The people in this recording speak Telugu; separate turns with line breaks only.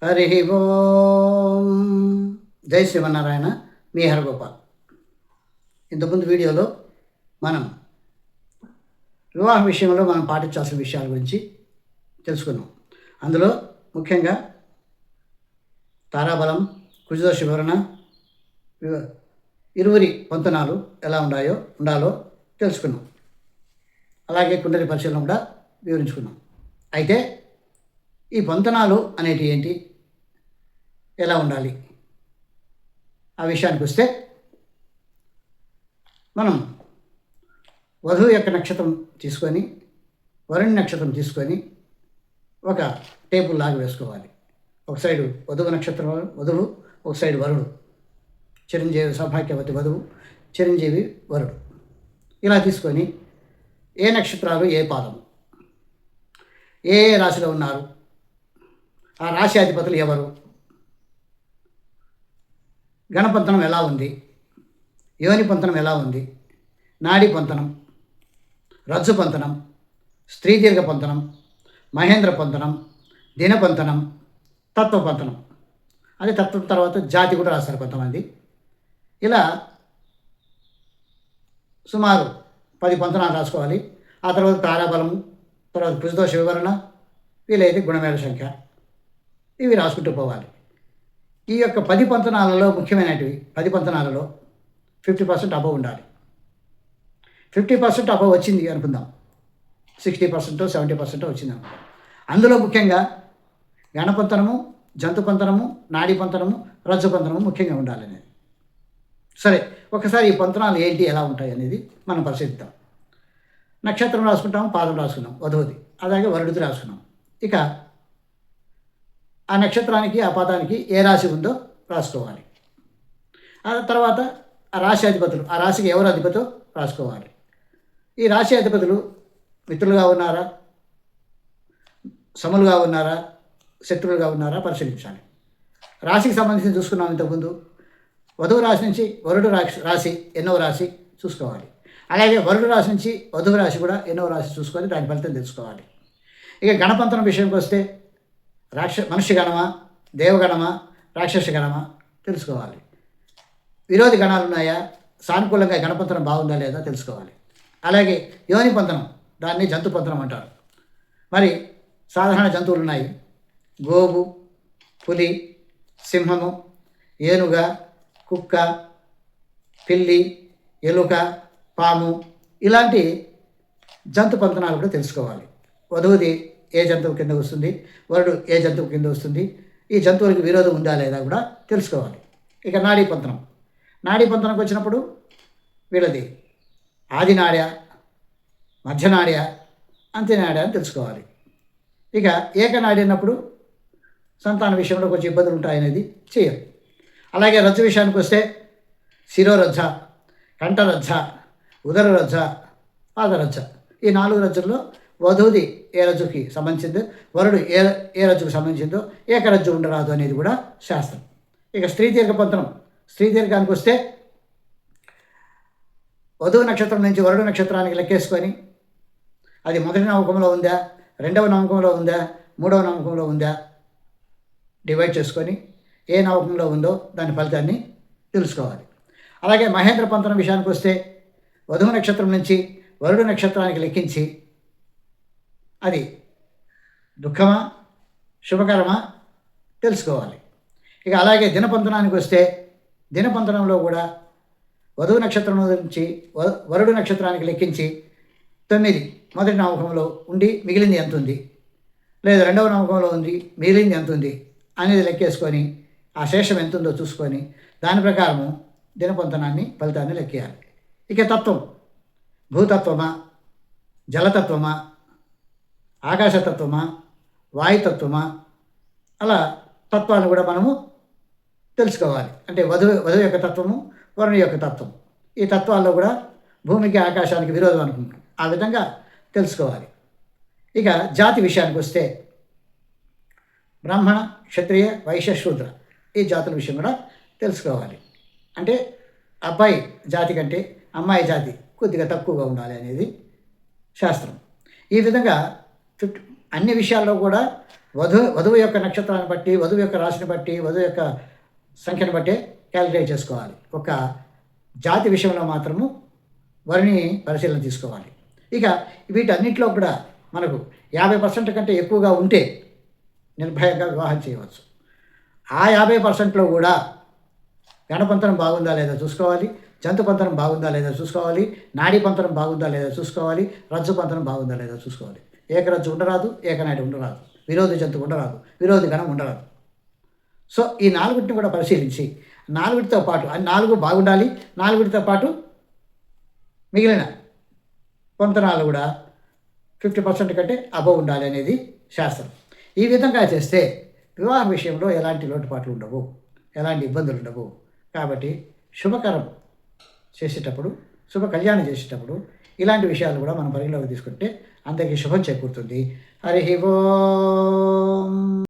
హరి ఓం. జై శ్రీమన్నారాయణ. మీ హరగోపాల్. ఇంతకుముందు వీడియోలో మనం వివాహ విషయంలో మనం పాటించాల్సిన విషయాల గురించి తెలుసుకున్నాం. అందులో ముఖ్యంగా తారాబలం, కుజదోష వివరణ, ఇరువురి పొంతనాలు ఎలా ఉండాలో తెలుసుకున్నాం. అలాగే కుండలి పరిశీలన కూడా వివరించుకున్నాం. అయితే ఈ పొంతనాలు అనేటివి ఏంటి, ఎలా ఉండాలి ఆ విషయానికి వస్తే, మనం వధువు యొక్క నక్షత్రం తీసుకొని వరుణి నక్షత్రం తీసుకొని ఒక టేబుల్ లాగా వేసుకోవాలి. ఒక సైడు వధువు నక్షత్రం వధువు, ఒక సైడు వరుడు. చిరంజీవి సౌభాగ్యవతి వధువు, చిరంజీవి వరుడు. ఇలా తీసుకొని ఏ నక్షత్రాలు ఏ పాదము, ఏ రాశిలో ఉన్నారు, ఆ రాశి అధిపతులు ఎవరు, గణపంతనం ఎలా ఉంది, యోని పంతనం ఎలా ఉంది, నాడీ పంతనం, రజ్జు పంతనం, స్త్రీ దీర్ఘ పంతనం, మహేంద్ర పంతనం, దినపంతనం, తత్వపంతనం. అది తత్వం తర్వాత జాతి కూడా రాస్తారు కొంతమంది. ఇలా సుమారు 10 పంతనాలు రాసుకోవాలి. ఆ తర్వాత తారాబలము, తర్వాత కుజదోష వివరణ, వీలైతే గుణమేళ సంఖ్య, ఇవి రాసుకుంటూ పోవాలి. ఈ యొక్క 10 పంతనాలలో ముఖ్యమైనటివి, 10 పంతనాలలో 50% అబవ్ ఉండాలి. 50% అబవ్ వచ్చింది అనుకుందాం, 60%, 70% వచ్చింది అనుకుందాం. అందులో ముఖ్యంగా గణపంతనము, జంతుపంతనము, నాడీ పంతనము, రజ్జు పంతనము ముఖ్యంగా ఉండాలనేది. సరే, ఒకసారి ఈ పంతనాలు ఏంటి, ఎలా ఉంటాయి అనేది మనం పరిశీలిద్దాం. నక్షత్రం రాసుకుంటాము, పాదం రాసుకున్నాం వధువుది, అలాగే వరుడిది రాసుకున్నాం. ఇక ఆ నక్షత్రానికి, ఆ పాదానికి ఏ రాశి ఉందో రాసుకోవాలి. ఆ తర్వాత ఆ రాశి అధిపతులు, ఆ రాశికి ఎవరు అధిపతో రాసుకోవాలి. ఈ రాశి అధిపతులు మిత్రులుగా ఉన్నారా, సములుగా ఉన్నారా, శత్రువులుగా ఉన్నారా పరిశీలించాలి. రాశికి సంబంధించి చూసుకున్నాం ఇంతకుముందు. వధువు రాశి నుంచి వరుడు రాశి ఎన్నో రాశి చూసుకోవాలి. అలాగే వరుడు రాశి నుంచి వధువు రాశి కూడా ఎన్నో రాశి చూసుకొని దాని ఫలితం తెలుసుకోవాలి. ఇక గణపంతనం విషయంకి వస్తే మనుష్య గణమా, దేవగణమా, రాక్షస గణమా తెలుసుకోవాలి. విరోధి గణాలు ఉన్నాయా, సానుకూలంగా గణపంతనం బాగుందా లేదా తెలుసుకోవాలి. అలాగే యోని పంతనం, దాన్ని జంతు పంతనం అంటారు. మరి సాధారణ జంతువులు ఉన్నాయి, గోవు, పులి, సింహము, ఏనుగ, కుక్క, పిల్లి, ఎలుక, పాము, ఇలాంటి జంతు పంతనాలు కూడా తెలుసుకోవాలి. వధువుది ఏ జంతువు కింద వస్తుంది, వరుడు ఏ జంతువు కింద వస్తుంది, ఈ జంతువులకి విరోధం ఉందా లేదా కూడా తెలుసుకోవాలి. ఇక నాడీ పంతనం, నాడీ పంతనంకి వచ్చినప్పుడు వీళ్ళది ఆది నాడ్య, మధ్య నాడ్య, అంత్య నాడ్య అని తెలుసుకోవాలి. ఇక ఏకనాడి అన్నప్పుడు సంతాన విషయంలో కొంచెం ఇబ్బందులు ఉంటాయనేది చేయరు. అలాగే రజ్జు విషయానికి వస్తే శిరోరజ్జ, కంఠరజ్జ, ఉదరరజ్జ, పాదరజ్జ, ఈ 4 రజ్జుల్లో వధువుది ఏ రజ్జుకి సంబంధించిందో, వరుడు ఏ రజ్జుకు సంబంధించిందో ఏకరజ్జు ఉండరాదు అనేది కూడా శాస్త్రం. ఇక స్త్రీ దీర్ఘ పంతనం, స్త్రీ దీర్ఘానికి వస్తే వధువు నక్షత్రం నుంచి వరుడు నక్షత్రానికి లెక్కేసుకొని అది మొదటి నమ్మకంలో ఉందా, రెండవ నమ్మకంలో ఉందా, మూడవ నమ్మకంలో ఉందా డివైడ్ చేసుకొని ఏ నమ్మకంలో ఉందో దాని ఫలితాన్ని తెలుసుకోవాలి. అలాగే మహేంద్ర పంతనం విషయానికి వస్తే వధువు నక్షత్రం నుంచి వరుడు నక్షత్రానికి లెక్కించి అది దుఃఖమా, శుభకరమా తెలుసుకోవాలి. ఇక అలాగే దినపంతనానికి వస్తే దినపంతనంలో కూడా వధువు నక్షత్రం నుంచి వరుడు నక్షత్రానికి లెక్కించి 9 మొదటి నమ్మకంలో ఉండి మిగిలింది ఎంత ఉంది, లేదా రెండవ నమ్మకంలో ఉంది మిగిలింది ఎంత ఉంది అనేది లెక్కేసుకొని ఆ శేషం ఎంత ఉందో చూసుకొని దాని ప్రకారము దినపంతనాన్ని ఫలితాన్ని లెక్కేయాలి. ఇక తత్వం, భూతత్వమా, జలతత్వమా, ఆకాశతత్వమా, వాయుతత్వమా, అలా తత్వాన్ని కూడా మనము తెలుసుకోవాలి. అంటే వధువు యొక్క తత్వము, వరుణి యొక్క తత్వం, ఈ తత్వాల్లో కూడా భూమికి ఆకాశానికి విరోధం అనుకుంటాం, ఆ విధంగా తెలుసుకోవాలి. ఇక జాతి విషయానికి వస్తే బ్రాహ్మణ, క్షత్రియ, వైశ్య, శూద్ర, ఈ జాతుల విషయం కూడా తెలుసుకోవాలి. అంటే అబ్బాయి జాతి కంటే అమ్మాయి జాతి కొద్దిగా తక్కువగా ఉండాలి అనేది శాస్త్రం. ఈ విధంగా అన్ని విషయాల్లో కూడా వధువు యొక్క నక్షత్రాన్ని బట్టి, వధువు యొక్క రాశిని బట్టి, వధువు యొక్క సంఖ్యను బట్టే క్యాలిక్యులేట్ చేసుకోవాలి. ఒక జాతి విషయంలో మాత్రము వరుని పరిశీలన తీసుకోవాలి. ఇక వీటన్నిటిలో కూడా మనకు 50% కంటే ఎక్కువగా ఉంటే నిర్భయంగా వివాహం చేయవచ్చు. ఆ 50%లో కూడా గణపంతరం బాగుందా లేదా చూసుకోవాలి, జంతు పంతరం బాగుందా లేదా చూసుకోవాలి, నాడీ పంతరం బాగుందా లేదా చూసుకోవాలి, రజ్జు పంతరం బాగుందా లేదా చూసుకోవాలి. ఏకరజ్జు ఉండరాదు, ఏకనాడి ఉండరాదు, విరోధి జంతు ఉండరాదు, విరోధి గణం ఉండరాదు. సో ఈ 4టిని కూడా పరిశీలించి 4టితో పాటు 4 బాగుండాలి, 4టితో పాటు మిగిలిన పొంతనాలు కూడా 50% కంటే అబవ్ ఉండాలి అనేది శాస్త్రం. ఈ విధంగా చేస్తే వివాహ విషయంలో ఎలాంటి లోటుపాట్లు ఉండవు, ఎలాంటి ఇబ్బందులు ఉండవు. కాబట్టి శుభకరం చేసేటప్పుడు, శుభ కళ్యాణం చేసేటప్పుడు ఇలాంటి విషయాలు కూడా మనం పరిగణలోకి తీసుకుంటే అందరికీ శుభం చేకూరుతుంది. హరి ఓం.